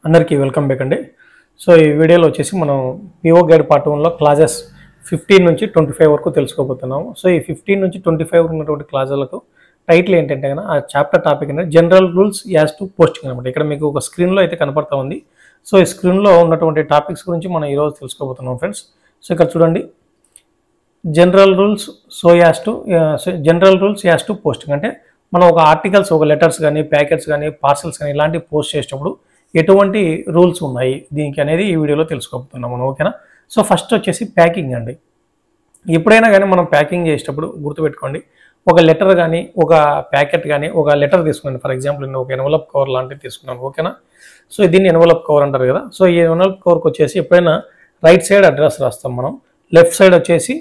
అందరికీ welcome back అండి. So ఈ వీడియోలో వచ్చేసి మనం పిఓ గైడ్ పార్ట్ 1లో క్లాసెస్ 15 నుంచి 25 వరకు తెలుసుకోబోతున్నాము. సో ఈ 15 నుంచి 25 ఉన్నటువంటి క్లాసులకు టైటిల్ ఏంటంటే కనుక ఆ చాప్టర్ టాపిక్ అనేది general rules as to posting అనమాట. ఇక్కడ మీకు ఒక స్క్రీన్లో అయితే కనపడతా ఉంది. సో ఈ స్క్రీన్లో ఉన్నటువంటి టాపిక్స్ గురించి మనం ఈరోజు తెలుసుకోబోతున్నాం ఫ్రెండ్స్. సో ఇక్కడ చూడండి, general rules general rules as to posting అంటే మనం ఒక ఆర్టికల్స్, ఒక లెటర్స్ కానీ, ప్యాకెట్స్ కానీ, పార్సల్స్ కానీ ఇలాంటివి పోస్ట్ చేసేటప్పుడు ఎటువంటి రూల్స్ ఉన్నాయి దీనికి అనేది ఈ వీడియోలో తెలుసుకోబోతున్నాం మనం. ఓకేనా? సో ఫస్ట్ వచ్చేసి ప్యాకింగ్ అండి. ఎప్పుడైనా కానీ మనం ప్యాకింగ్ చేసేటప్పుడు గుర్తుపెట్టుకోండి, ఒక లెటర్ కానీ, ఒక ప్యాకెట్ కానీ, ఒక లెటర్ తీసుకున్నాను. ఫర్ ఎగ్జాంపుల్ నేను ఒక ఎన్వలప్ కవర్ లాంటివి తీసుకున్నాను. ఓకేనా? సో దీన్ని ఎన్వలప్ కవర్ అంటారు కదా. సో ఈ ఎన్వలప్ కవర్కి వచ్చేసి ఎప్పుడైనా రైట్ సైడ్ అడ్రస్ రాస్తాం మనం, లెఫ్ట్ సైడ్ వచ్చేసి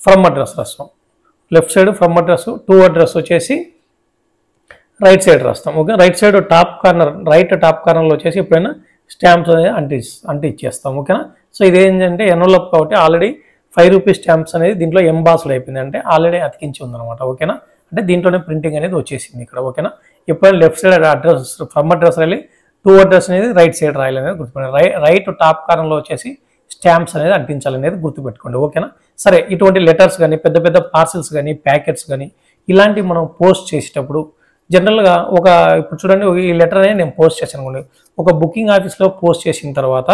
ఫ్రమ్ అడ్రస్ రాస్తాం. Left side from address, to address వచ్చేసి రైట్ సైడ్ రాస్తాం. ఓకే, రైట్ సైడ్ టాప్ కార్నర్లో వచ్చేసి ఎప్పుడైనా స్టాంప్స్ అనేది అంటిచ్చేస్తాం. ఓకేనా? సో ఇదేంటంటే ఎన్వలప్ కాబట్టి ఆల్రెడీ 5 రూపీస్ స్టాంప్స్ అనేది దీంట్లో ఎంబాస్డ్ అయిపోయింది, అంటే ఆల్రెడీ అతికించి ఉందన్నమాట. ఓకేనా? అంటే దీంట్లోనే ప్రింటింగ్ అనేది వచ్చేసింది ఇక్కడ. ఓకేనా? ఎప్పుడైనా left side address from address రాయాలి, టు అడ్రస్ అనేది రైట్ సైడ్ రాయాలి అనేది గుర్తుపెట్టుకోండి. రైట్ టాప్ కార్నర్లో వచ్చేసి స్టాంప్స్ అనేది అంటించాలనేది గుర్తుపెట్టుకోండి. ఓకేనా? సరే, ఇటువంటి లెటర్స్ కానీ, పెద్ద పెద్ద పార్సిల్స్ కానీ, ప్యాకెట్స్ కానీ ఇలాంటివి మనం పోస్ట్ చేసేటప్పుడు జనరల్గా ఇప్పుడు చూడండి, ఈ లెటర్ అనేది నేను పోస్ట్ చేశాను అనుకోండి. ఒక బుకింగ్ ఆఫీస్లో పోస్ట్ చేసిన తర్వాత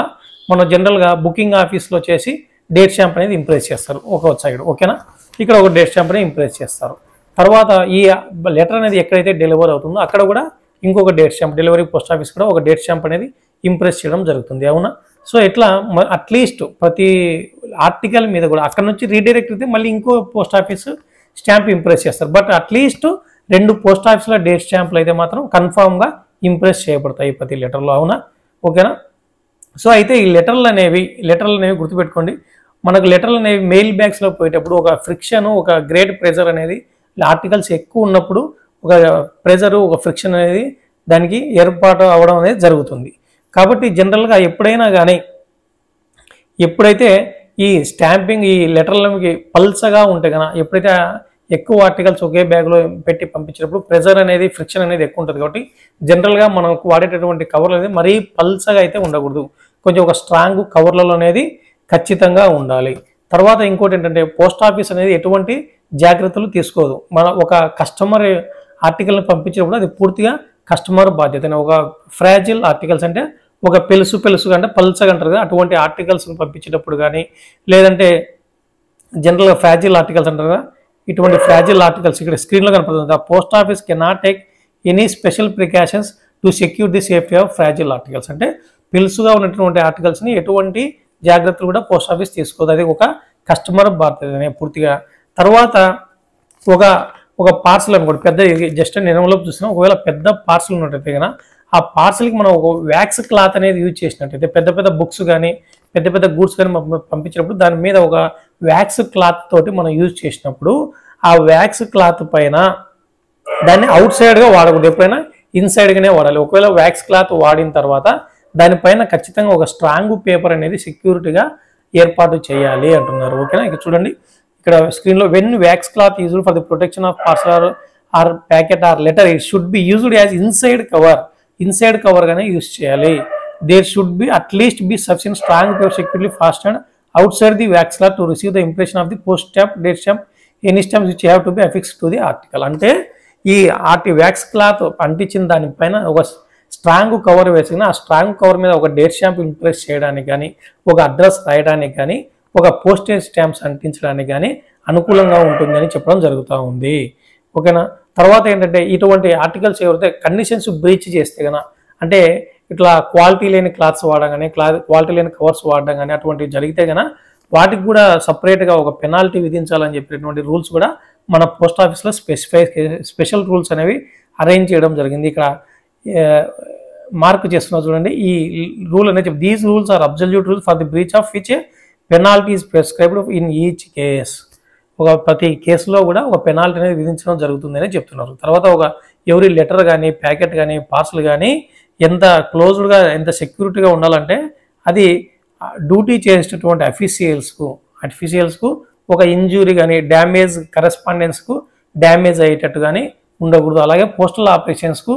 మనం జనరల్గా బుకింగ్ ఆఫీస్లో వచ్చేసి డేట్ స్టాంప్ అనేది ఇంప్రెస్ చేస్తారు ఒక సైడ్. ఓకేనా? ఇక్కడ ఒక డేట్ స్టాంప్ అనేది ఇంప్రెస్ చేస్తారు. తర్వాత ఈ లెటర్ అనేది ఎక్కడైతే డెలివరీ అవుతుందో అక్కడ కూడా ఇంకొక date stamp, delivery post office కూడా ఒక డేట్ స్టాంప్ అనేది ఇంప్రెస్ చేయడం జరుగుతుంది. అవునా? సో ఇట్లా అట్లీస్ట్ ప్రతి ఆర్టికల్ మీద కూడా అక్కడ నుంచి రీడైరెక్ట్ అయితే మళ్ళీ ఇంకో పోస్ట్ ఆఫీస్ స్టాంప్ ఇంప్రెస్ చేస్తారు. బట్ అట్లీస్ట్ 2 పోస్ట్ ఆఫీస్లో డేట్ స్టాంపులు అయితే మాత్రం కన్ఫామ్గా ఇంప్రెస్ చేయబడతాయి ప్రతి లెటర్లో. అవునా? ఓకేనా? సో అయితే ఈ లెటర్లు అనేవి గుర్తుపెట్టుకోండి, మనకు లెటర్లు అనేవి మెయిల్ బ్యాగ్స్లో పోయేటప్పుడు ఒక ఫ్రిక్షన్, ఒక గ్రేట్ ప్రెజర్ అనేది ఆర్టికల్స్ ఎక్కువ ఉన్నప్పుడు ఒక ప్రెజరు, ఒక ఫ్రిక్షన్ అనేది దానికి ఏర్పాటు అవ్వడం అనేది జరుగుతుంది. కాబట్టి జనరల్గా ఎప్పుడైతే ఈ స్టాంపింగ్, ఈ లెటర్లకి పల్చగా ఉంటే కనుక, ఎప్పుడైతే ఎక్కువ ఆర్టికల్స్ ఒకే బ్యాగ్లో పెట్టి పంపించినప్పుడు ప్రెజర్ అనేది, ఫ్రిక్షన్ అనేది ఎక్కువ ఉంటుంది. కాబట్టి జనరల్గా మనం వాడేటటువంటి కవర్లు అనేది మరీ పల్చగా అయితే ఉండకూడదు, కొంచెం ఒక స్ట్రాంగ్ కవర్లలో అనేది ఖచ్చితంగా ఉండాలి. తర్వాత ఇంకోటి ఏంటంటే, పోస్ట్ ఆఫీస్ అనేది ఎటువంటి జాగ్రత్తలు తీసుకోదు. ఒక కస్టమర్ ఆర్టికల్ని పంపించినప్పుడు అది పూర్తిగా కస్టమర్ బాధ్యత. ఒక ఫ్రాజిల్ ఆర్టికల్స్ అంటే ఒక పెలుసుగా అంటే పల్చగా అంటారు కదా, అటువంటి ఆర్టికల్స్ని పంపించేటప్పుడు కానీ, లేదంటే జనరల్గా ఫ్రాజిల్ ఆర్టికల్స్ అంటారు కదా, ఇటువంటి ఫ్రాజిల్ ఆర్టికల్స్ ఇక్కడ స్క్రీన్లో కనపడుతుంది. The post office cannot take any special precautions to secure the safety of fragile articles. అంటే పిలుసుగా ఉన్నటువంటి ఆర్టికల్స్ని ఎటువంటి జాగ్రత్తలు కూడా పోస్ట్ ఆఫీస్ తీసుకోదు, అది ఒక కస్టమర్ బాధ్యతనే పూర్తిగా. తర్వాత ఒక పార్సల్ అనుకోండి, పెద్ద జస్ట్ నేను ఎన్వలప్ చూస్తున్నాం, ఒకవేళ పెద్ద పార్సల్ ఉన్నట్టయితే కనుక ఆ పార్సల్కి మనం ఒక వ్యాక్స్ క్లాత్ అనేది యూజ్ చేసినట్టయితే, పెద్ద పెద్ద బుక్స్ కానీ, పెద్ద పెద్ద గూడ్స్ కానీ పంపించినప్పుడు దాని మీద ఒక వ్యాక్స్ క్లాత్ తోటి మనం యూజ్ చేసినప్పుడు ఆ వ్యాక్స్ క్లాత్ పైన దాన్ని అవుట్ సైడ్గా వాడకూడదు, ఎప్పుడైనా ఇన్సైడ్గానే వాడాలి. ఒకవేళ వ్యాక్స్ క్లాత్ వాడిన తర్వాత దానిపైన ఖచ్చితంగా ఒక స్ట్రాంగ్ పేపర్ అనేది సెక్యూరిటీగా ఏర్పాటు చేయాలి అంటున్నారు. ఓకేనా? ఇక చూడండి, ఇక్కడ స్క్రీన్లో, when wax cloth used for the protection of parcel or packet or letter it should be used as inside cover గానే యూజ్ చేయాలి. There should be at least be sufficient strong paper securely fastened outside the wax cloth to receive the impression of the post stamp, date stamp, any stamps which have to be affixed to the article. అంటే ఈ wax cloth అంటించిన దానిపైన ఒక strong cover వేసిన, ఆ strong cover మీద ఒక date stamp impress చేయడానికి కానీ, ఒక అడ్రస్ రాయడానికి కానీ, ఒక పోస్టేజ్ స్టాంప్స్ అంటించడానికి కానీ అనుకూలంగా ఉంటుందని చెప్పడం జరుగుతూ ఉంది. ఓకేనా? తర్వాత ఏంటంటే, ఇటువంటి ఆర్టికల్స్ ఎవరైతే కండిషన్స్ బ్రీచ్ చేస్తే కనుక, అంటే ఇట్లా క్వాలిటీ లేని క్లాత్స్ వాడడం కానీ, క్వాలిటీ లేని కవర్స్ వాడడం కానీ అటువంటివి జరిగితే కనుక వాటికి కూడా సపరేట్గా ఒక పెనాల్టీ విధించాలని చెప్పినటువంటి రూల్స్ కూడా మన పోస్ట్ ఆఫీస్లో స్పెషల్ రూల్స్ అనేవి అరేంజ్ చేయడం జరిగింది. ఇక్కడ మార్క్ చేస్తున్నా చూడండి, ఈ రూల్ అనేది these rules are absolute rules for the breach of which penalty is prescribed in each case. ప్రతి కేసులో కూడా ఒక పెనాల్టీ అనేది విధించడం జరుగుతుందని చెప్తున్నారు. తర్వాత ఎవరి లెటర్ కానీ, ప్యాకెట్ కానీ, పార్సల్ కానీ ఎంత క్లోజ్డ్గా, ఎంత సెక్యూరిటీగా ఉండాలంటే అది డ్యూటీ చేసేటటువంటి అఫీషియల్స్కు ఒక ఇంజూరీ కానీ, డ్యామేజ్, కరెస్పాండెన్స్కు డ్యామేజ్ అయ్యేటట్టు కానీ ఉండకూడదు. అలాగే పోస్టల్ ఆపరేషన్స్కు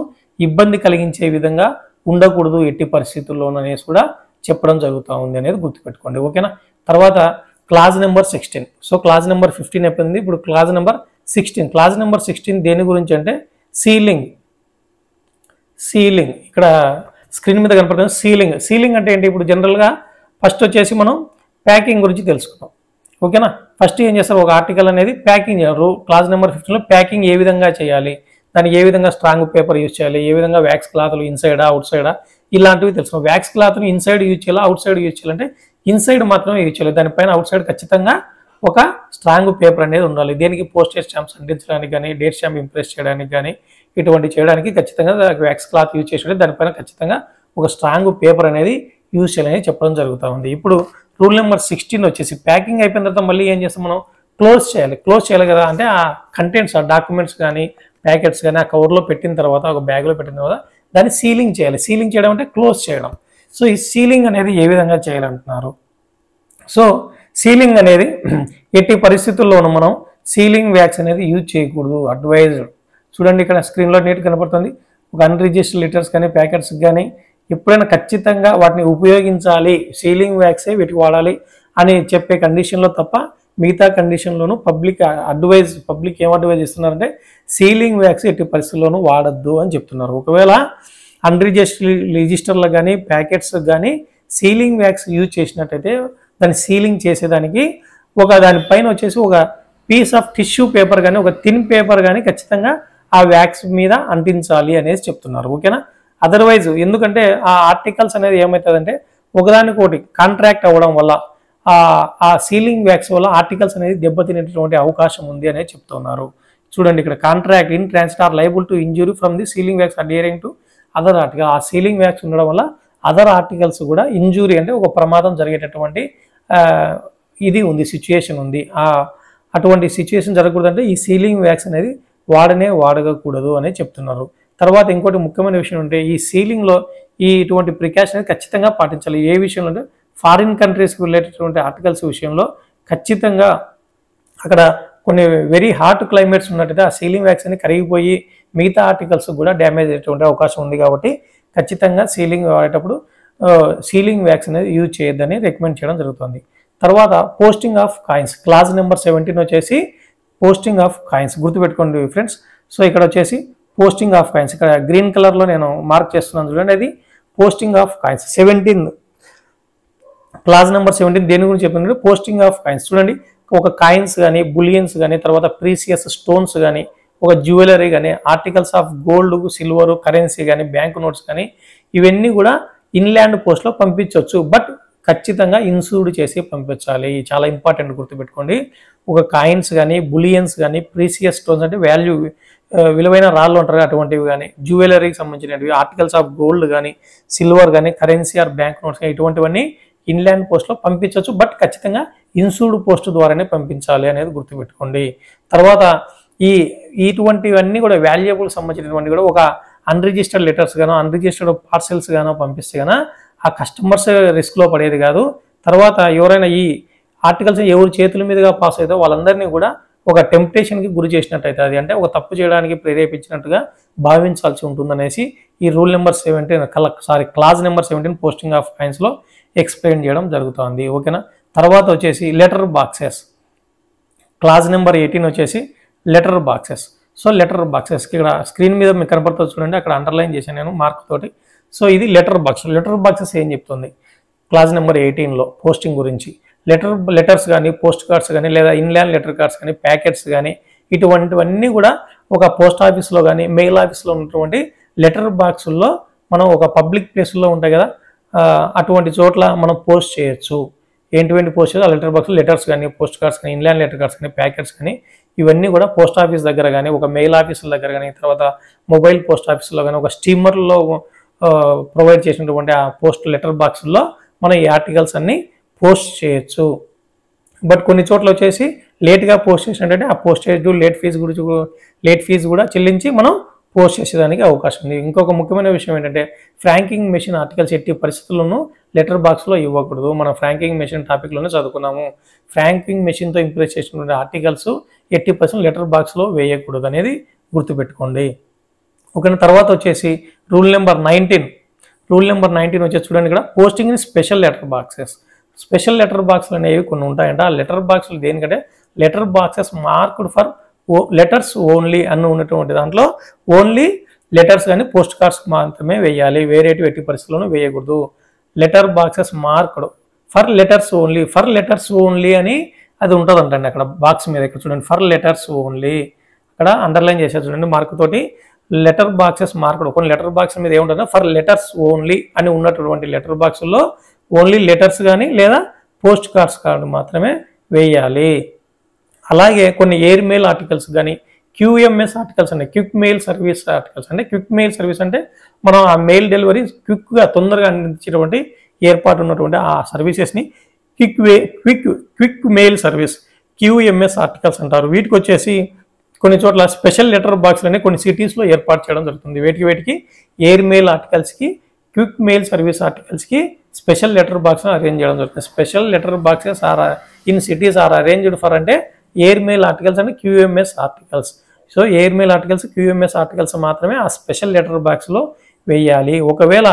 ఇబ్బంది కలిగించే విధంగా ఉండకూడదు ఎట్టి పరిస్థితుల్లోనూ అనేసి కూడా చెప్పడం జరుగుతూ ఉంది అనేది గుర్తుపెట్టుకోండి. ఓకేనా. తర్వాత clause number 16. So clause number 15 అయిపోయింది. ఇప్పుడు క్లాజ్ నెంబర్ 16. క్లాజ్ నెంబర్ 16 దేని గురించి అంటే సీలింగ్. ఇక్కడ స్క్రీన్ మీద కనపడుతుంది సీలింగ్ అంటే ఏంటి? ఇప్పుడు జనరల్గా ఫస్ట్ వచ్చేసి మనం ప్యాకింగ్ గురించి తెలుసుకుందాం. ఓకేనా. ఫస్ట్ ఏం చేస్తారు, ఒక ఆర్టికల్ అనేది ప్యాకింగ్ చేయాలి. క్లాజ్ నెంబర్ 15లో ప్యాకింగ్ ఏ విధంగా చేయాలి, దానికి ఏ విధంగా స్ట్రాంగ్ పేపర్ యూజ్ చేయాలి, ఏ విధంగా వ్యాక్స్ క్లాత్లు ఇన్సైడా అవుట్ సైడా ఇలాంటివి తెలుసు. వ్యాక్స్ క్లాత్ని ఇన్సైడ్ యూజ్ చేయాలి, అవుట్ సైడ్ యూజ్ చేయాలంటే ఇన్సైడ్ మాత్రమే యూజ్ చేయాలి. దానిపైన అవుట్ సైడ్ ఖచ్చితంగా ఒక స్ట్రాంగ్ పేపర్ అనేది ఉండాలి. దేనికి పోస్టేజ్ స్టాంప్స్ అంటించడానికి కానీ, డేట్ స్టాంప్ ఇంప్రెస్ చేయడానికి కానీ, ఇటువంటి చేయడానికి ఖచ్చితంగా వ్యాక్స్ క్లాత్ యూజ్ చేసి దానిపైన ఖచ్చితంగా ఒక స్ట్రాంగ్ పేపర్ అనేది యూజ్ చేయాలని చెప్పడం జరుగుతూ ఉంది. ఇప్పుడు రూల్ నెంబర్ 16 వచ్చేసి ప్యాకింగ్ అయిపోయిన తర్వాత మళ్ళీ ఏం చేస్తాం మనం, క్లోజ్ చేయాలి కదా. అంటే ఆ కంటెంట్స్, ఆ డాక్యుమెంట్స్ కానీ ప్యాకెట్స్ కానీ ఆ కవర్లో పెట్టిన తర్వాత, ఒక బ్యాగ్లో పెట్టిన తర్వాత దాన్ని సీలింగ్ చేయాలి. సీలింగ్ చేయడం అంటే క్లోజ్ చేయడం. సో ఈ సీలింగ్ అనేది ఏ విధంగా చేయాలంటున్నారు. సో సీలింగ్ అనేది ఎట్టి పరిస్థితుల్లోనూ మనం సీలింగ్ వ్యాక్స్ అనేది యూజ్ చేయకూడదు, అడ్వైజ్డ్. చూడండి ఇక్కడ స్క్రీన్లో నీట్ కనపడుతుంది. ఒక అన్రిజిస్టర్డ్ లిటర్స్ కానీ ప్యాకెట్స్ కానీ ఎప్పుడైనా ఖచ్చితంగా వాటిని ఉపయోగించాలి, సీలింగ్ వ్యాక్సే వీటికి వాడాలి అని చెప్పే కండిషన్లో తప్ప మిగతా కండిషన్లోనూ పబ్లిక్ ఏం అడ్వైజ్ ఇస్తున్నారంటే సీలింగ్ వ్యాక్స్ ఎట్టి పరిస్థితుల్లోనూ వాడద్దు అని చెప్తున్నారు. ఒకవేళ రిజిస్టర్లకు కానీ ప్యాకెట్స్ కానీ సీలింగ్ వ్యాక్స్ యూజ్ చేసినట్టయితే దాన్ని సీలింగ్ చేసేదానికి దానిపైన వచ్చేసి ఒక పీస్ ఆఫ్ టిష్యూ పేపర్ కానీ, ఒక థిన్ పేపర్ కానీ ఖచ్చితంగా ఆ వ్యాక్స్ మీద అంటించాలి అనేసి చెప్తున్నారు. ఓకేనా. అదర్వైజ్ ఎందుకంటే ఆ ఆర్టికల్స్ అనేది ఏమవుతుందంటే ఒకదానికొకటి కాంట్రాక్ట్ అవ్వడం వల్ల ఆ సీలింగ్ వ్యాక్స్ వల్ల ఆర్టికల్స్ అనేది దెబ్బతినేటటువంటి అవకాశం ఉంది అనేది చెప్తున్నారు. చూడండి ఇక్కడ contract in transit are liable to injury from the sealing wax adhering to other article. ఆ సీలింగ్ వ్యాక్స్ ఉండడం వల్ల అదర్ ఆర్టికల్స్ కూడా ఇంజురీ అంటే ఒక ప్రమాదం జరిగేటటువంటి ఇది ఉంది, సిచ్యుయేషన్ ఉంది. అటువంటి సిచ్యుయేషన్ జరగకూడదంటే ఈ సీలింగ్ వ్యాక్స్ అనేది వాడకూడదు అని చెప్తున్నారు. తర్వాత ఇంకోటి ముఖ్యమైన విషయం అంటే ఈ సీలింగ్లో ఇటువంటి ప్రికాషన్ ఖచ్చితంగా పాటించాలి. ఏ విషయంలో అంటే ఫారిన్ కంట్రీస్కి రిలేటెడ్ ఆర్టికల్స్ విషయంలో ఖచ్చితంగా అక్కడ కొన్ని వెరీ హాట్ క్లైమేట్స్ ఉన్నట్టయితే ఆ సీలింగ్ వ్యాక్స్ అనేది కరిగిపోయి మిగతా ఆర్టికల్స్ కూడా డ్యామేజ్ అయ్యేటువంటి అవకాశం ఉంది. కాబట్టి ఖచ్చితంగా సీలింగ్ వాడేటప్పుడు సీలింగ్ వ్యాక్స్ అనేది యూజ్ చేయొద్దని రికమెండ్ చేయడం జరుగుతుంది. తర్వాత posting of coins. Clause number 17 వచ్చేసి పోస్టింగ్ ఆఫ్ కాయిన్స్. గుర్తుపెట్టుకోండి ఫ్రెండ్స్. సో ఇక్కడ వచ్చేసి పోస్టింగ్ ఆఫ్ కాయిన్స్, ఇక్కడ గ్రీన్ కలర్లో నేను మార్క్ చేస్తున్నాను చూడండి, అది posting of coins. 17 clause number 17 దేని గురించి చెప్పిందంటే పోస్టింగ్ ఆఫ్ కాయిన్స్. చూడండి ఒక కాయిన్స్ కానీ, బులియన్స్ కానీ, తర్వాత ప్రీసియస్ స్టోన్స్ కానీ, ఒక జ్యువెలరీ కానీ, articles of gold, silver, currency కానీ, బ్యాంక్ నోట్స్ కానీ ఇవన్నీ కూడా ఇన్లాండ్ పోస్ట్లో పంపించవచ్చు. బట్ ఖచ్చితంగా ఇన్సూర్డ్ చేసి పంపించాలి. చాలా ఇంపార్టెంట్, గుర్తుపెట్టుకోండి. ఒక కాయిన్స్ కానీ, బులియన్స్ కానీ, ప్రీసియస్ స్టోన్స్ అంటే విలువైన రాళ్ళు ఉంటారు అటువంటివి కానీ, జ్యువెలరీకి సంబంధించినవి, ఆర్టికల్స్ ఆఫ్ గోల్డ్ కానీ, సిల్వర్ కానీ, కరెన్సీ ఆర్ బ్యాంక్ నోట్స్ కానీ ఇటువంటివన్నీ ఇన్లాండ్ పోస్ట్లో పంపించవచ్చు. బట్ ఖచ్చితంగా ఇన్సూర్డ్ పోస్ట్ ద్వారానే పంపించాలి అనేది గుర్తుపెట్టుకోండి. తర్వాత ఇటువంటివన్నీ కూడా వాల్యుయబుల్ సంబంధించినటువంటి కూడా ఒక అన్రిజిస్టర్డ్ లెటర్స్ గానో, అన్రిజిస్టర్డ్ పార్సెల్స్ గానో పంపిస్తే గానో ఆ కస్టమర్స్ రిస్క్లో పడేది కాదు. తర్వాత ఎవరైనా ఈ ఆర్టికల్స్ ఎవరి చేతుల మీదుగా పాస్ అవుతాయో వాళ్ళందరినీ కూడా ఒక టెంప్టేషన్కి గురి చేసినట్టయితే అది అంటే ఒక తప్పు చేయడానికి ప్రేరేపించినట్టుగా భావించాల్సి ఉంటుందనేసి ఈ rule number 17 clause number 17 posting of కాయిన్స్లో ఎక్స్ప్లెయిన్ చేయడం జరుగుతుంది. ఓకేనా. తర్వాత వచ్చేసి లెటర్ బాక్సెస్. క్లాజ్ నెంబర్ 18 వచ్చేసి లెటర్ బాక్సెస్. సో లెటర్ బాక్సెస్కి ఇక్కడ స్క్రీన్ మీద మీకు కనపడుతుంది చూడండి, అక్కడ అండర్లైన్ చేశాను నేను మార్క్ తోటి. సో ఇది లెటర్ బాక్స్. లెటర్ బాక్సెస్ ఏం చెప్తుంది క్లాజ్ నెంబర్ 18లో పోస్టింగ్ గురించి. లెటర్స్ కానీ, పోస్ట్ కార్డ్స్ కానీ, లేదా ఇన్లాండ్ లెటర్ కార్డ్స్ కానీ, ప్యాకెట్స్ కానీ ఇటువంటివన్నీ కూడా ఒక పోస్ట్ ఆఫీస్లో కానీ, మెయిల్ ఆఫీస్లో ఉన్నటువంటి లెటర్ బాక్సుల్లో మనం ఒక పబ్లిక్ ప్లేసుల్లో ఉంటాయి కదా, అటువంటి చోట్ల మనం పోస్ట్ చేయొచ్చు. ఏంటి పోస్ట్ చేయాలి ఆ లెటర్ బాక్స్లో లెటర్స్ కానీ, పోస్ట్ కార్డ్స్ కానీ, ఇన్లాండ్ లెటర్ కార్డ్స్ కానీ, ప్యాకెట్స్ కానీ ఇవన్నీ కూడా పోస్ట్ ఆఫీస్ దగ్గర కానీ, ఒక మెయిల్ ఆఫీసుల దగ్గర కానీ, తర్వాత మొబైల్ పోస్ట్ ఆఫీసులో కానీ, ఒక స్టీమర్లో ప్రొవైడ్ చేసినటువంటి ఆ పోస్ట్ లెటర్ బాక్సుల్లో మనం ఈ ఆర్టికల్స్ అన్ని పోస్ట్ చేయొచ్చు. బట్ కొన్ని చోట్ల వచ్చేసి లేట్గా పోస్ట్ చేసినట్టయితే ఆ పోస్టేజ్ లేట్ ఫీజు కూడా చెల్లించి మనం పోస్ట్ చేసేదానికి అవకాశం ఉంది. ఇంకొక ముఖ్యమైన విషయం ఏంటంటే ఫ్రాంకింగ్ మెషిన్ ఆర్టికల్స్ ఎట్టి పరిస్థితుల్లోనూ లెటర్ బాక్స్లో ఇవ్వకూడదు. మనం ఫ్రాంకింగ్ మెషిన్ టాపిక్లోనే చదువుకున్నాము. ఫ్రాంకింగ్ మెషిన్తో ఇంప్రెస్ చేసినటువంటి ఆర్టికల్స్ ఎట్టి పరిస్థితుల్లో లెటర్ బాక్స్లో వేయకూడదు అనేది గుర్తుపెట్టుకోండి. ఓకే. తర్వాత వచ్చేసి రూల్ నెంబర్ 19 రూల్ నెంబర్ 19 వచ్చేసి చూడండి ఇక్కడ posting in special letter boxes. Special letter బాక్స్లు అనేవి కొన్ని ఉంటాయంట. ఆ లెటర్ బాక్స్లు దేనికంటే letter boxes marked for letters only అని ఉన్నటువంటి దాంట్లో ఓన్లీ లెటర్స్ కానీ పోస్ట్ కార్డ్స్ మాత్రమే వేయాలి, వేరేటి ఎట్టి పరిస్థితుల్లోనూ వేయకూడదు. Letter boxes marked for letters only అని అది ఉంటుందంటండి అక్కడ బాక్స్ మీద. ఇక్కడ చూడండి ఫర్ లెటర్స్ ఓన్లీ, అక్కడ అండర్లైన్ చేశారు చూడండి మార్క్ తోటి. లెటర్ బాక్సెస్ మార్క్డ్ కొన్ని లెటర్ బాక్స్ మీద ఏముంటుందో ఫర్ లెటర్స్ ఓన్లీ అని ఉన్నటువంటి లెటర్ బాక్స్లో ఓన్లీ లెటర్స్ కానీ లేదా పోస్ట్ కార్డ్స్ కార్డు మాత్రమే వేయాలి. అలాగే కొన్ని ఎయిర్ మెయిల్ ఆర్టికల్స్ కానీ QMS ఆర్టికల్స్ అంటే క్విక్ మెయిల్ సర్వీస్ ఆర్టికల్స్ అంటే క్విక్ మెయిల్ సర్వీస్ అంటే మనం ఆ మెయిల్ డెలివరీ క్విక్గా తొందరగా అందించేటువంటి ఏర్పాటు ఉన్నటువంటి ఆ సర్వీసెస్ని quick mail service QMS articles అంటారు. వీటికి వచ్చేసి కొన్ని చోట్ల స్పెషల్ లెటర్ బాక్స్లు అనేవి కొన్ని సిటీస్లో ఏర్పాటు చేయడం జరుగుతుంది. వేటికి ఎయిర్ మెయిల్ ఆర్టికల్స్కి క్విక్ మెయిల్ సర్వీస్ ఆర్టికల్స్కి స్పెషల్ లెటర్ బాక్స్ అరేంజ్ చేయడం జరుగుతుంది. Special letter boxes are in cities are arranged for అంటే ఎయిర్ మెయిల్ ఆర్టికల్స్ అంటే QMS articles. So air mail articles QMS articles మాత్రమే ఆ స్పెషల్ లెటర్ బాక్స్లో వేయాలి. ఒకవేళ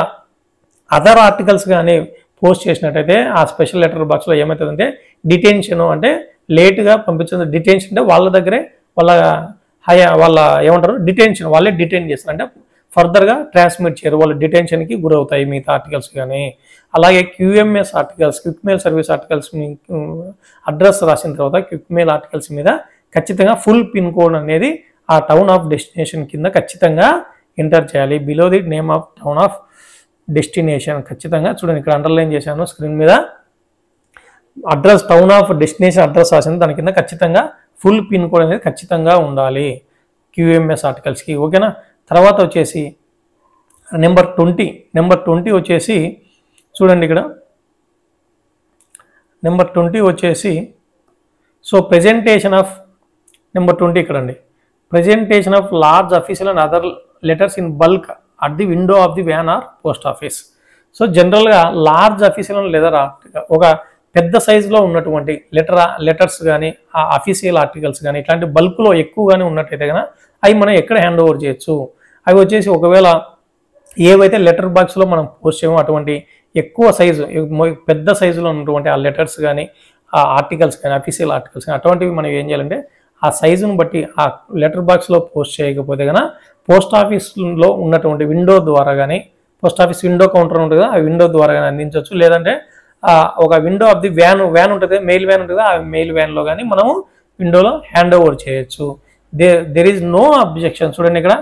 అదర్ ఆర్టికల్స్ కానీ పోస్ట్ చేసినట్టయితే ఆ స్పెషల్ లెటర్ బాక్స్లో ఏమవుతుందంటే డిటెన్షన్ అంటే లేట్గా పంపించడం. డిటెన్షన్ అంటే వాళ్ళ దగ్గరే వాళ్ళ ఏమంటారు డిటెన్షన్, వాళ్ళే డిటైన్ చేస్తారు అంటే ఫర్దర్గా ట్రాన్స్మిట్ చేయరు, వాళ్ళు డిటెన్షన్కి గురవుతాయి మిగతా ఆర్టికల్స్ కానీ. అలాగే QMS articles quick mail service articles address రాసిన తర్వాత క్విక్ మెయిల్ ఆర్టికల్స్ మీద ఖచ్చితంగా ఫుల్ పిన్ కోడ్ అనేది ఆ టౌన్ ఆఫ్ డెస్టినేషన్ కింద ఖచ్చితంగా ఎంటర్ చేయాలి. Below the name of town of destination ఖచ్చితంగా చూడండి ఇక్కడ అండర్లైన్ చేశాను స్క్రీన్ మీద. Address town of destination address రాసింది దాని కింద ఖచ్చితంగా ఫుల్ పిన్ కోడ్ అనేది ఖచ్చితంగా ఉండాలి QMS ఆర్టికల్స్కి. ఓకేనా. తర్వాత వచ్చేసి నెంబర్ 20 వచ్చేసి చూడండి ఇక్కడ నెంబర్ 20 వచ్చేసి సో ప్రెజెంటేషన్ ఆఫ్ నెంబర్ 20 ఇక్కడ అండి. Presentation of large official and other letters in bulk at the window of the van or post office. So జనరల్గా లార్జ్ అఫీషియల్ లేదా ఒక పెద్ద సైజులో ఉన్నటువంటి లెటర్స్ కానీ ఆ అఫీషియల్ ఆర్టికల్స్ కానీ ఇట్లాంటి బల్క్లో ఎక్కువగానే ఉన్నట్టయితే కనుక అవి మనం ఎక్కడ హ్యాండ్ ఓవర్ చేయొచ్చు. అవి వచ్చేసి ఒకవేళ ఏవైతే లెటర్ బాక్స్లో మనం పోస్ట్ చేయమో అటువంటి ఎక్కువ సైజు పెద్ద సైజులో ఉన్నటువంటి ఆ లెటర్స్ కానీ ఆ ఆర్టికల్స్ కానీ అఫీషియల్ ఆర్టికల్స్ కానీ అటువంటివి మనం ఏం చేయాలంటే ఆ సైజును బట్టి ఆ లెటర్ బాక్స్లో పోస్ట్ చేయకపోతే కనుక పోస్ట్ ఆఫీస్లో ఉన్నటువంటి విండో ద్వారా కానీ పోస్ట్ ఆఫీస్ విండో కౌంటర్ ఉంటుంది కదా ఆ విండో ద్వారా కానీ అందించవచ్చు. లేదంటే ఒక విండో ఆఫ్ ది వ్యాన్ ఉంటుంది, మెయిల్ వ్యాన్ ఉంటుంది, ఆ మెయిల్ వ్యాన్లో కానీ మనము విండోలో హ్యాండ్ ఓవర్ చేయొచ్చు. దెర్ ఈజ్ నో అబ్జెక్షన్ చూడండి ఇక్కడ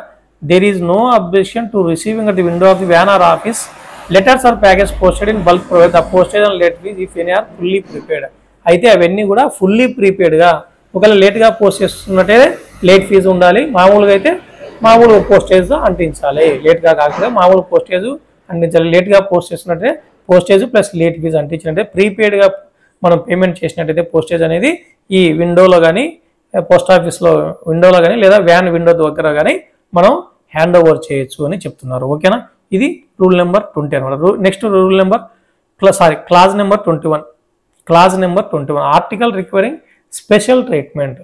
there is no objection to receiving at the window of the van or office letters or packages posted in bulk provided the postage and late fees if any are fully prepaid. అయితే అవన్నీ కూడా fully ప్రీపెయిడ్గా ఒకవేళ లేట్గా post చేస్తున్నట్టే late fee ఉండాలి. మామూలుగా అయితే మామూలు postage అంటించాలి, లేట్గా కాకుండా మామూలు పోస్టేజ్ అంటించాలి. లేట్గా పోస్ట్ చేస్తున్నట్టే పోస్టేజ్ ప్లస్ లేట్ ఫీజు అంటించినట్టే ప్రీపెయిడ్గా మనం పేమెంట్ చేసినట్టయితే పోస్టేజ్ అనేది ఈ విండోలో కానీ పోస్ట్ ఆఫీస్లో విండోలో కానీ లేదా వ్యాన్ విండో దగ్గర కానీ మనం హ్యాండ్ ఓవర్ చేయొచ్చు అని చెప్తున్నారు. ఓకేనా. ఇది రూల్ నెంబర్ 20 అనమాట. Next rule number clause number 21 article requiring special treatment.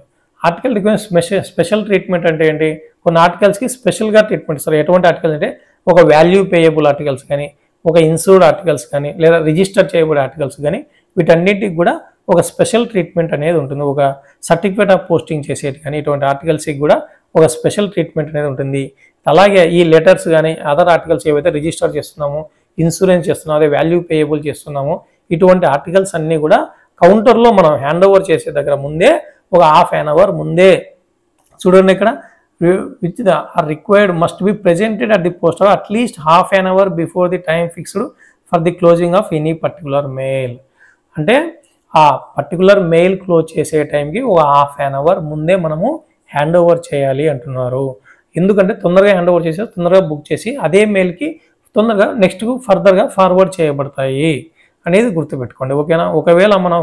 Article requiring special treatment అంటే ఏంటి? కొన్ని ఆర్టికల్స్కి స్పెషల్గా ట్రీట్మెంట్ ఇస్తారు. ఎటువంటి ఆర్టికల్స్ అంటే ఒక వాల్యూ పేయబుల్ ఆర్టికల్స్ కానీ ఒక ఇన్సూర్డ్ ఆర్టికల్స్ కానీ లేదా రిజిస్టర్ చేయబడే ఆర్టికల్స్ కానీ వీటన్నిటికి కూడా ఒక స్పెషల్ ట్రీట్మెంట్ అనేది ఉంటుంది. ఒక సర్టిఫికేట్ ఆఫ్ పోస్టింగ్ చేసేది కానీ ఇటువంటి ఆర్టికల్స్కి కూడా ఒక స్పెషల్ ట్రీట్మెంట్ అనేది ఉంటుంది. అలాగే ఈ లెటర్స్ కానీ అదర్ ఆర్టికల్స్ ఏవైతే రిజిస్టర్ చేస్తున్నామో ఇన్సూరెన్స్ చేస్తున్నామో అదే వాల్యూ పేయబుల్ చేస్తున్నామో ఇటువంటి ఆర్టికల్స్ అన్నీ కూడా కౌంటర్లో మనం హ్యాండ్ ఓవర్ చేసే దగ్గర ముందే ఒక ½ an hour ముందే చూడండి ఇక్కడ which the are required must be presented at the post at least ½ an hour before the time fixed for the closing of any particular mail. అంటే ఆ పర్టికులర్ మెయిల్ క్లోజ్ చేసే టైంకి ఒక ½ an hour ముందే మనము హ్యాండ్ ఓవర్ చేయాలి అంటున్నారు. ఎందుకంటే తొందరగా హ్యాండ్ ఓవర్ చేసి తొందరగా బుక్ చేసి అదే మెయిల్కి తొందరగా నెక్స్ట్ ఫర్దర్గా ఫార్వర్డ్ చేయబడతాయి అనేది గుర్తుపెట్టుకోండి. ఓకేనా. ఒకవేళ మనం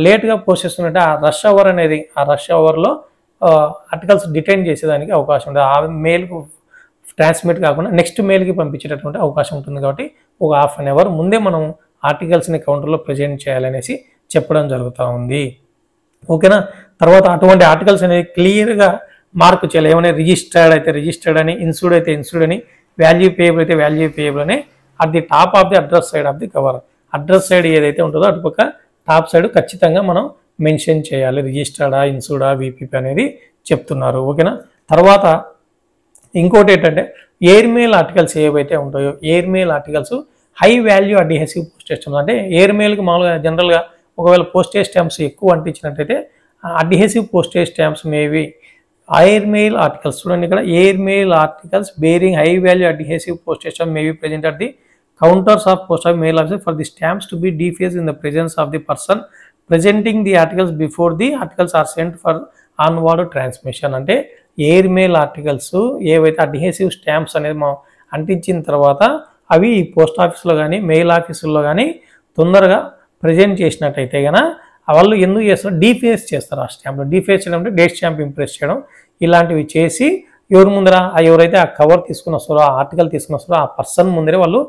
లేట్గా పోస్ట్ చేస్తున్నట్టే ఆ రష్ అవర్లో ఆర్టికల్స్ డిటైన్ చేసేదానికి అవకాశం ఉంటుంది. ఆ మెయిల్కు ట్రాన్స్మిట్ కాకుండా నెక్స్ట్ మెయిల్కి పంపించేటటువంటి అవకాశం ఉంటుంది. కాబట్టి ఒక ½ an hour ముందే మనం ఆర్టికల్స్ని కౌంటర్లో ప్రజెంట్ చేయాలనేసి చెప్పడం జరుగుతూ ఉంది. ఓకేనా. తర్వాత అటువంటి ఆర్టికల్స్ అనేది క్లియర్గా మార్క్ చేయాలి. ఏమైనా రిజిస్టర్డ్ అయితే రిజిస్టర్డ్ అని, ఇన్సూర్డ్ అయితే ఇన్సూర్డ్ అని, వాల్యూ పేయబుల్ అయితే వాల్యూ పేయబుల్ అని at the top of the address side of the cover. Address side ఏదైతే ఉంటుందో అటుపక్క టాప్ సైడ్ ఖచ్చితంగా మనం మెన్షన్ చేయాలి. రిజిస్టర్డా, ఇన్సూర్డా, వీపీపీ అనేది చెప్తున్నారు. ఓకేనా. తర్వాత ఇంకోటి ఏంటంటే ఎయిర్ మెయిల్ ఆర్టికల్స్ ఏవైతే ఉంటాయో air mail articles high value adhesive postage stamps. అంటే ఎయిర్ మెయిల్కి మామూలుగా జనరల్గా ఒకవేళ పోస్టేజ్ స్టాంప్స్ ఎక్కువ అంటించినట్టయితే అడ్హెసివ్ పోస్టేజ్ స్టాంప్స్ మేవి ఎయిర్ మెయిల్ ఆర్టికల్స్. చూడండి ఇక్కడ air mail articles bearing high value adhesive postage stamp maybe present at the counters of post office mail office for the stamps to be defaced in the presence of the person presenting the articles before the articles are sent for onward transmission. అంటే air mail articles ఏవైతే adhesive stamps అనేది మనం అంటించిన తర్వాత అవి post ఆఫీస్లో కానీ mail ఆఫీసుల్లో కానీ తొందరగా ప్రజెంట్ చేసినట్టయితే కనుక వాళ్ళు ఎందుకు చేస్తారు, డీఫేస్ చేస్తారు. ఆ స్టాంప్లో డీఫేస్ చేయడం అంటే డేట్ స్టాంప్ ఇంప్రెస్ చేయడం, ఇలాంటివి చేసి ఎవరి ముందర ఎవరైతే ఆ కవర్ తీసుకుని వస్తారో ఆ ఆర్టికల్ తీసుకుని వస్తారో ఆ పర్సన్ ముందరే వాళ్ళు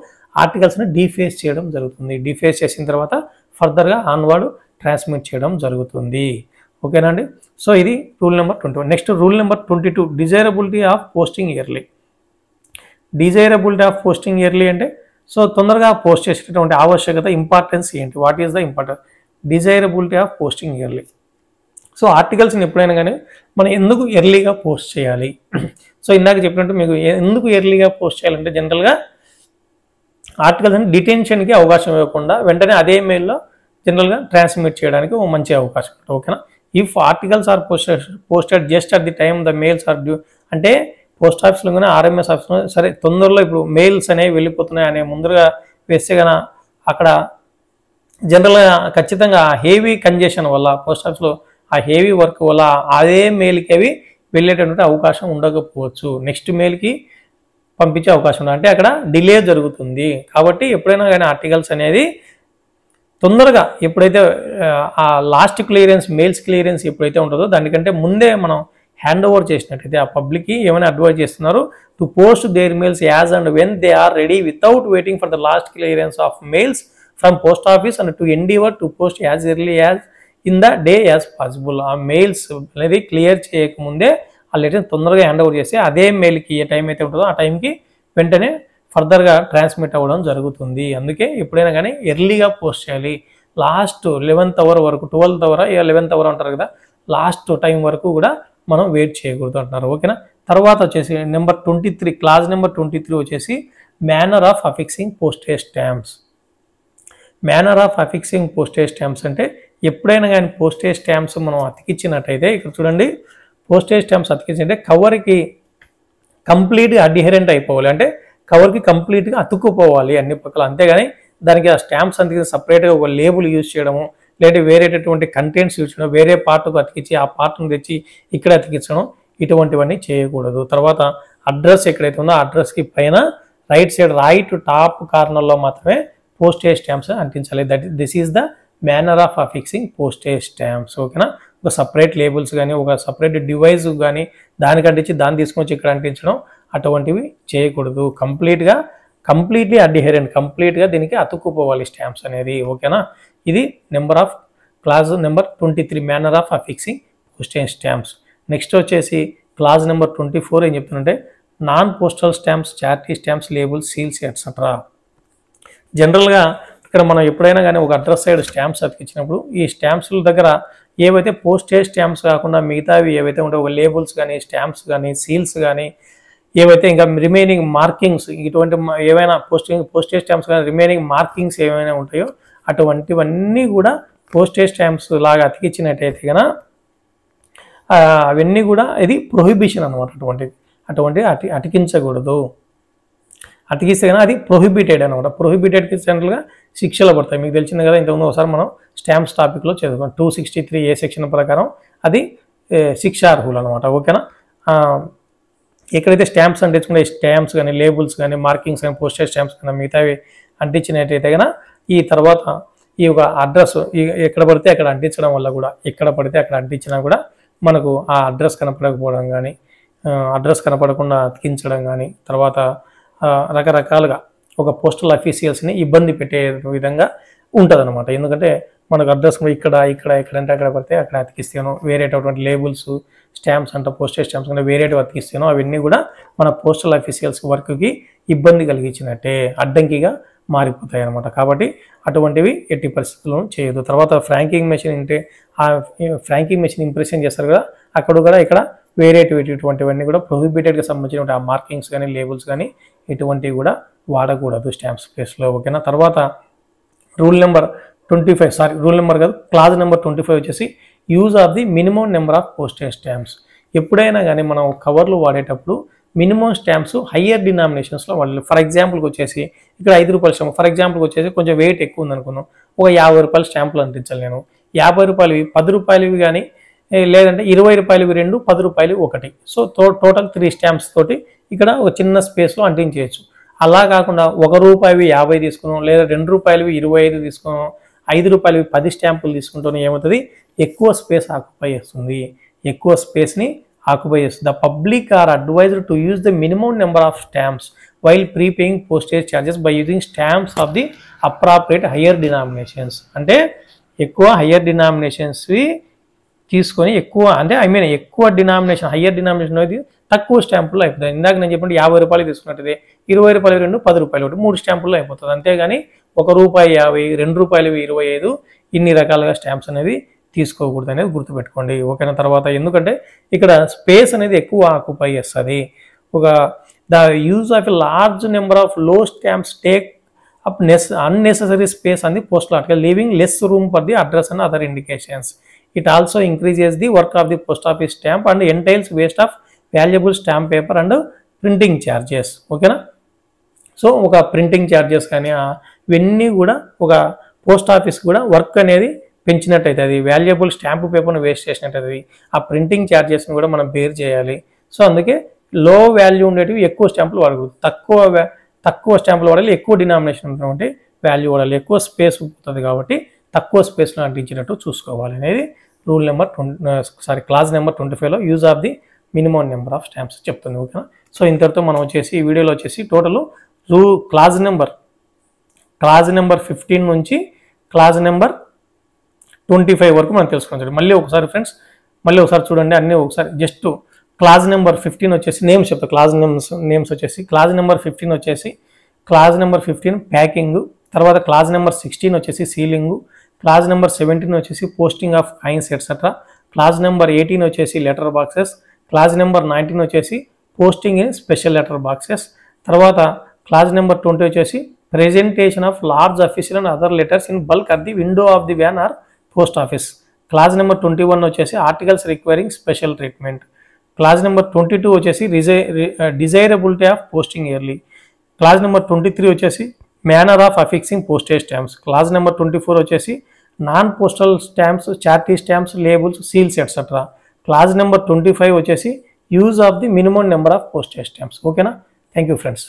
ఆర్టికల్స్ని డీఫేస్ చేయడం జరుగుతుంది. డీఫేస్ చేసిన తర్వాత ఫర్దర్గా ఆన్వర్డ్ ట్రాన్స్మిట్ చేయడం జరుగుతుంది. ఓకేనా అండి. సో ఇది rule number 21. Next rule number 22 desirability of posting early. Desirability of posting early అంటే సో తొందరగా పోస్ట్ చేసేటటువంటి ఆవశ్యకత, ఇంపార్టెన్స్ ఏంటి, what is the importance desirability of posting early. So ఆర్టికల్స్ని ఎప్పుడైనా కానీ మనం ఎందుకు ఎర్లీగా పోస్ట్ చేయాలి. సో ఇందాక చెప్పినట్టు మీకు ఎందుకు ఎర్లీగా పోస్ట్ చేయాలంటే జనరల్గా ఆర్టికల్స్ అని డిటెన్షన్కి అవకాశం ఇవ్వకుండా వెంటనే అదే మెయిల్లో జనరల్గా ట్రాన్స్మిట్ చేయడానికి ఒక మంచి అవకాశం ఉంటుంది. ఓకేనా. If articles are posted just at the time the mails are due, అంటే పోస్ట్ ఆఫీస్లో కానీ ఆర్ఎంఎస్ ఆఫీస్లో సరే తొందరలో ఇప్పుడు మెయిల్స్ అనేవి వెళ్ళిపోతున్నాయి అనే ముందుగా వేస్తే కనుక అక్కడ జనరల్గా ఖచ్చితంగా హెవీ కంజెషన్ వల్ల పోస్ట్ ఆఫీస్లో ఆ హెవీ వర్క్ వల్ల అదే మెయిల్కి అవి వెళ్ళేటటువంటి అవకాశం ఉండకపోవచ్చు. నెక్స్ట్ మెయిల్కి పంపించే అవకాశం ఉంది, అంటే అక్కడ డిలే జరుగుతుంది. కాబట్టి ఎప్పుడైనా కానీ ఆర్టికల్స్ అనేది తొందరగా ఎప్పుడైతే ఆ లాస్ట్ క్లియరెన్స్ మెయిల్స్ క్లియరెన్స్ ఎప్పుడైతే ఉంటుందో దానికంటే ముందే మనం హ్యాండ్ ఓవర్ చేసినట్టయితే ఆ పబ్లిక్కి ఏమైనా అడ్వైజ్ చేస్తున్నారు to post their mails as and when they are ready without waiting for the last clearance of mails from post office and to endeavour to post as early as in the day as possible. ఆ mails అనేది clear చేయకముందే ఆ letter తొందరగా hand over చేసి అదే మెయిల్కి ఏ time అయితే ఉంటుందో ఆ టైంకి వెంటనే ఫర్దర్గా ట్రాన్స్మిట్ అవ్వడం జరుగుతుంది. అందుకే ఎప్పుడైనా కానీ ఎర్లీగా పోస్ట్ చేయాలి. లాస్ట్ 11th అవర్ వరకు 12th అవర్ 11th అవర్ అంటారు కదా, లాస్ట్ టైం వరకు కూడా మనం వెయిట్ చేయకూడదు అంటున్నారు. ఓకేనా. తర్వాత వచ్చేసి నెంబర్ 23 క్లాజ్ నెంబర్ 23 వచ్చేసి manner of affixing postage stamps. Manner of affixing postage stamps అంటే ఎప్పుడైనా కానీ పోస్టేజ్ స్టాంప్స్ మనం అతికిచ్చినట్టయితే ఇక్కడ చూడండి, పోస్టేజ్ స్టాంప్స్ అతికించంటే కవర్కి కంప్లీట్గా అడ్హిరెంట్ అయిపోవాలి, అంటే కవర్కి కంప్లీట్గా అతుక్కుపోవాలి అన్ని పక్కల. అంతేగాని దానికి ఆ స్టాంప్స్ అతికి సపరేట్గా ఒక లేబుల్ యూజ్ చేయడము, లేదా వేరేటటువంటి కంటెంట్స్ యూజ్ చేయడం, వేరే పార్ట్కు అతికించి ఆ పార్ట్ను తెచ్చి ఇక్కడ అతికించడం, ఇటువంటివన్నీ చేయకూడదు. తర్వాత అడ్రస్ ఎక్కడైతే ఉందో ఆ అడ్రస్కి పైన రైట్ సైడ్ రైట్ టాప్ కార్నర్లో మాత్రమే పోస్టేజ్ స్టాంప్స్ అంటించాలి. This is the manner of affixing postage stamps. ఓకేనా. ఒక సపరేట్ లేబుల్స్ కానీ ఒక సపరేట్ డివైస్ కానీ దానికి అంటించి దాన్ని తీసుకొచ్చి ఇక్కడ అంటించడం అటువంటివి చేయకూడదు. కంప్లీట్లీ అడ్హిరెంట్, కంప్లీట్గా దీనికి అతుక్కుపోవాలి స్టాంప్స్ అనేది. ఓకేనా. ఇది clause number 23 manner of affixing postage stamps. Next వచ్చేసి క్లాజ్ నెంబర్ 24 ఏం చెప్తుందంటే non postal stamps, charity stamps, labels, seals etcetera. జనరల్గా ఇక్కడ మనం ఎప్పుడైనా కానీ ఒక అడ్రస్ సైడ్ స్టాంప్స్ అతికించినప్పుడు ఈ స్టాంప్స్ల దగ్గర ఏవైతే పోస్టేజ్ స్టాంప్స్ కాకుండా మిగతావి ఏవైతే ఉంటాయో ఒక లేబుల్స్ కానీ స్టాంప్స్ కానీ సీల్స్ కానీ ఏవైతే ఇంకా రిమైనింగ్ మార్కింగ్స్ ఇటువంటి ఏవైనా పోస్టేజ్ స్టాంప్స్ కానీ రిమైనింగ్ మార్కింగ్స్ ఏమైనా ఉంటాయో అటువంటివన్నీ కూడా పోస్టేజ్ స్టాంప్స్ లాగా అతికించినట్టయితే కనుక అవన్నీ కూడా ఇది ప్రొహిబిషన్ అనమాట. అటువంటిది అతికించకూడదు. అతికిస్తే కనుక అది ప్రొహిబిటెడ్ అనమాట. ప్రొహిబిటెడ్కి జనరల్గా శిక్షలు పడతాయి. మీకు తెలిసింది కదా, ఇంతకుముందు ఒకసారి మనం స్టాంప్స్ టాపిక్లో చదువుకున్నాం. 263A సెక్షన్ ప్రకారం అది శిక్షార్హులు అనమాట. ఓకేనా. ఎక్కడైతే స్టాంప్స్ అంటించుకుంటే స్టాంప్స్ కానీ లేబుల్స్ కానీ మార్కింగ్స్ కానీ పోస్టేజ్ స్టాంప్స్ కానీ మిగతావి అంటించినట్టయితే కనుక ఈ తర్వాత ఈ ఒక అడ్రస్ ఎక్కడ పడితే అక్కడ అంటించడం వల్ల కూడా ఎక్కడ పడితే అక్కడ అంటించినా కూడా మనకు ఆ అడ్రస్ కనపడకపోవడం కానీ అడ్రస్ కనపడకుండా అతికించడం కానీ తర్వాత రకరకాలుగా ఒక పోస్టల్ అఫీషియల్స్ని ఇబ్బంది పెట్టే విధంగా ఉంటుంది అనమాట. ఎందుకంటే మనకు అడ్రస్ ఇక్కడ అంటే అక్కడ పడితే అక్కడ అతికిస్తాను. వేరేటటువంటి లేబుల్స్ స్టాంప్స్ అంటే పోస్టేజ్ స్టాంప్స్ అంటే వేరేటివి అతికిస్తాను. అవన్నీ కూడా మన పోస్టల్ ఆఫీషియల్స్ వర్క్కి ఇబ్బంది కలిగించినట్టే, అడ్డంకిగా మారిపోతాయి అన్నమాట. కాబట్టి అటువంటివి ఎట్టి పరిస్థితుల్లోనూ చేయదు. తర్వాత ఫ్రాంకింగ్ మెషిన్ అంటే ఆ ఫ్రాంకింగ్ మెషిన్ ఇంప్రెషన్ చేస్తారు కదా, అక్కడ కూడా ఇక్కడ ఇటువంటివన్నీ కూడా ప్రొహిబిటెడ్గా సంబంధించిన ఆ మార్కింగ్స్ కానీ లేబుల్స్ కానీ ఇటువంటివి కూడా వాడకూడదు స్టాంప్స్ ప్లేస్లో. ఓకేనా. తర్వాత రూల్ నెంబర్ 25 వచ్చేసి use of the minimum number of postage stamps. ఎప్పుడైనా కానీ మనం కవర్లు వాడేటప్పుడు మినిమం స్టాంప్స్ హయ్యర్ డినామినేషన్స్లో వాడాలి. ఫర్ ఎగ్జాంపుల్కి వచ్చేసి ఇక్కడ 5 రూపాయల స్టాంప్, ఫర్ ఎగ్జాంపుల్కి వచ్చేసి కొంచెం వెయిట్ ఎక్కువ ఉందనుకుందాం, ఒక 50 రూపాయల స్టాంపులు అంటించాలి నేను. 50 రూపాయలవి 10 రూపాయలవి కానీ లేదంటే 20 రూపాయలవి 2, 10 రూపాయలు 1. సో టోటల్ 3 స్టాంప్స్ తోటి ఇక్కడ ఒక చిన్న స్పేస్లో అంటించేయచ్చు. అలా కాకుండా 1 రూపాయవి 50 తీసుకున్నాం, లేదా 2 రూపాయలవి 25 తీసుకున్నాం, 5 రూపాయలవి 10 స్టాంపులు తీసుకుంటూనే ఏమవుతుంది, ఎక్కువ స్పేస్ ఆక్యుపై చేస్తుంది, ఎక్కువ స్పేస్ని ఆక్యుపై చేస్తుంది. The public are advised to use the minimum number of stamps while prepaying postage charges by using stamps of the appropriate higher denominations. అంటే ఎక్కువ హయ్యర్ డినామినేషన్స్వి తీసుకొని ఎక్కువ డినామినేషన్ హయ్యర్ డినామినేషన్ అనేది తక్కువ స్టాంపుల్లో అయిపోతుంది. ఇందాక నేను చెప్పండి 50 రూపాయలు తీసుకున్నట్టు 20 రూపాయలు 2, 10 రూపాయలు 1, 3 స్టాంపుల్లో అయిపోతుంది. అంతేగాని 1 రూపాయి 50, 2 రూపాయలు 25 ఇన్ని రకాలుగా స్టాంప్స్ అనేది తీసుకోకూడదు అనేది గుర్తుపెట్టుకోండి. ఓకేనా. తర్వాత ఎందుకంటే ఇక్కడ స్పేస్ అనేది ఎక్కువ ఆక్యుపై చేస్తుంది. The use of a large number of low stamps take up unnecessary space on the postal article, leaving less room for the address and other indications. It also increases the work of the post office stamp and entails waste of valuable stamp paper and printing charges. ఓకేనా. So ఒక printing charges కానీ ఇవన్నీ కూడా ఒక post office కూడా work అనేది పెంచినట్టయితే, అది valuable stamp పేపర్ను వేస్ట్ చేసినట్టయితే ఆ ప్రింటింగ్ ఛార్జెస్ని కూడా మనం బేర్ చేయాలి. సో అందుకే లో వాల్యూ ఉండేటివి ఎక్కువ స్టాంపులు వాడకూడదు, తక్కువ స్టాంపులు వాడాలి, ఎక్కువ డినామినేషన్ ఉన్నటువంటి వాల్యూ వాడాలి. ఎక్కువ స్పేస్ ఉంటుంది కాబట్టి తక్కువ స్పేస్లో అంటించినట్టు చూసుకోవాలి అనేది క్లాజ్ నెంబర్ 25లో use of the minimum number of stamps చెప్తుంది. ఓకేనా. సో ఇంతటితో మనం వచ్చేసి ఈ వీడియోలో వచ్చేసి టోటల్ క్లాజ్ నెంబర్ 15 నుంచి క్లాజ్ నెంబర్ 25 వరకు మనం తెలుసుకుంటాం. మళ్ళీ ఒకసారి చూడండి, అన్నీ ఒకసారి జస్ట్ క్లాజ్ నెంబర్ 15 వచ్చేసి నేమ్స్ చెప్తా. నేమ్స్ వచ్చేసి క్లాజ్ నెంబర్ 15 ప్యాకింగ్, తర్వాత క్లాజ్ నెంబర్ 16 వచ్చేసి సీలింగ్, క్లాజ్ నెంబర్ 17 వచ్చేసి posting of coins etcetera, clause number 18 వచ్చేసి లెటర్ బాక్సెస్, క్లాజ్ నెంబర్ 19 వచ్చేసి posting in special letter boxes, తర్వాత క్లాజ్ నెంబర్ 20 వచ్చేసి presentation of large official and other letters in bulk at the window of the van or post office. Clause number 21 వచ్చేసి articles requiring special treatment. Clause number 22 వచ్చేసి desirability of posting early. Clause number 23 వచ్చేసి manner of affixing postage stamps. Clause number 24 వచ్చేసి non postal stamps, charity stamps, labels, seals etcetera. Clause number 25 వచ్చేసి use of the minimum number of postage stamps. ఓకేనా. Thank you friends.